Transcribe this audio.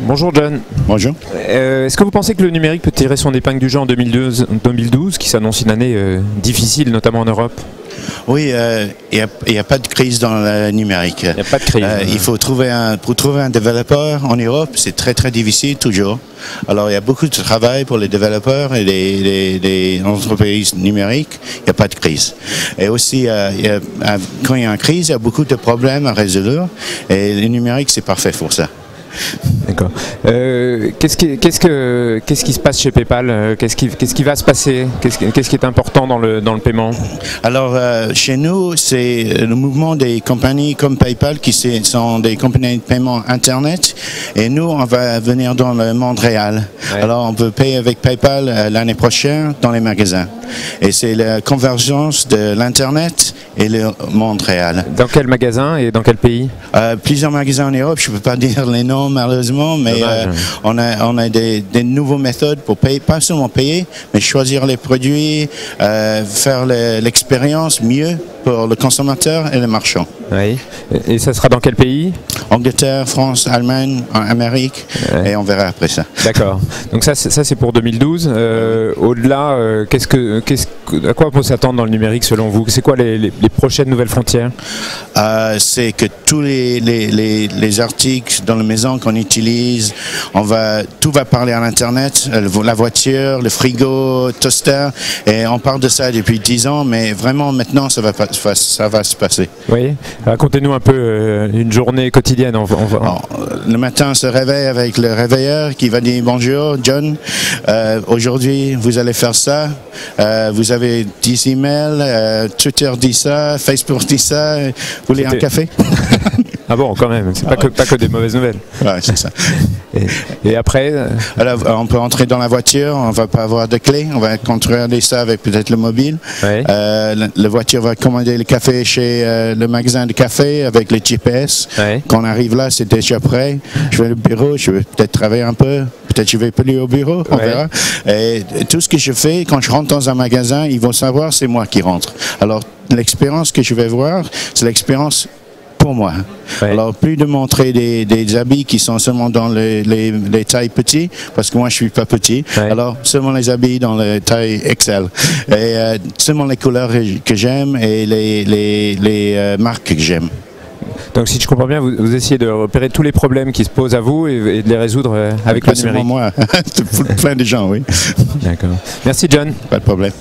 Bonjour John. Bonjour. Est-ce que vous pensez que le numérique peut tirer son épingle du jeu en 2012 qui s'annonce une année difficile, notamment en Europe? Oui, il n'y a pas de crise dans le numérique. Il n'y a pas de crise. Il faut pour trouver un développeur en Europe, c'est très très difficile toujours. Alors il y a beaucoup de travail pour les développeurs et les entreprises numériques. Il n'y a pas de crise. Et aussi, quand il y a une crise, il y a beaucoup de problèmes à résoudre. Et le numérique, c'est parfait pour ça. D'accord. Qu'est-ce qui se passe chez PayPal? Qu'est-ce qui va se passer? Qu'est-ce qui est important dans le paiement? Alors, chez nous, c'est le mouvement des compagnies comme PayPal qui sont des compagnies de paiement Internet. Et nous, on va venir dans le monde réel. Ouais. Alors, on peut payer avec PayPal l'année prochaine dans les magasins. Et c'est la convergence de l'Internet et le monde réel. Dans quel magasin et dans quel pays? Plusieurs magasins en Europe, je ne peux pas dire les noms malheureusement, mais on a des nouvelles méthodes pour payer, pas seulement payer, mais choisir les produits, faire l'expérience mieux pour le consommateur et le marchand. Oui. Et ça sera dans quel pays? Angleterre, France, Allemagne, Amérique, ouais. Et on verra après ça. D'accord. Donc ça c'est pour 2012. Au-delà, à quoi on peut s'attendre dans le numérique selon vous? C'est quoi les prochaines nouvelles frontières? C'est que tous les articles dans la maison qu'on utilise, tout va parler à l'Internet, la voiture, le frigo, toaster, et on parle de ça depuis 10 ans, mais vraiment maintenant ça va se passer. Oui. Racontez-nous un peu une journée quotidienne. Le matin, on se réveille avec le réveilleur qui va dire bonjour John, aujourd'hui vous allez faire ça, vous avez 10 emails, Twitter dit ça, Facebook dit ça, vous voulez un café? Ah bon, quand même, c'est pas que des mauvaises nouvelles. Ouais, c'est ça. Et après alors, on peut entrer dans la voiture, on va pas avoir de clé, on va contrôler ça avec peut-être le mobile. Ouais. La voiture va commander le café chez le magasin de café avec le GPS. Ouais. Quand on arrive là, c'est déjà prêt. Je vais au bureau, je vais peut-être travailler un peu. Peut-être je vais plus au bureau, on verra. Et tout ce que je fais, quand je rentre dans un magasin, ils vont savoir c'est moi qui rentre. Alors, l'expérience que je vais voir, c'est l'expérience pour moi. Ouais. Alors, plus de montrer des habits qui sont seulement dans les tailles petites, parce que moi, je suis pas petit. Ouais. Alors, seulement les habits dans les tailles XL. Et seulement les couleurs que j'aime et les marques que j'aime. Donc si je comprends bien, vous essayez de repérer tous les problèmes qui se posent à vous et de les résoudre avec le numérique. Pas seulement moi, plein de gens, oui. D'accord. Merci John. Pas de problème.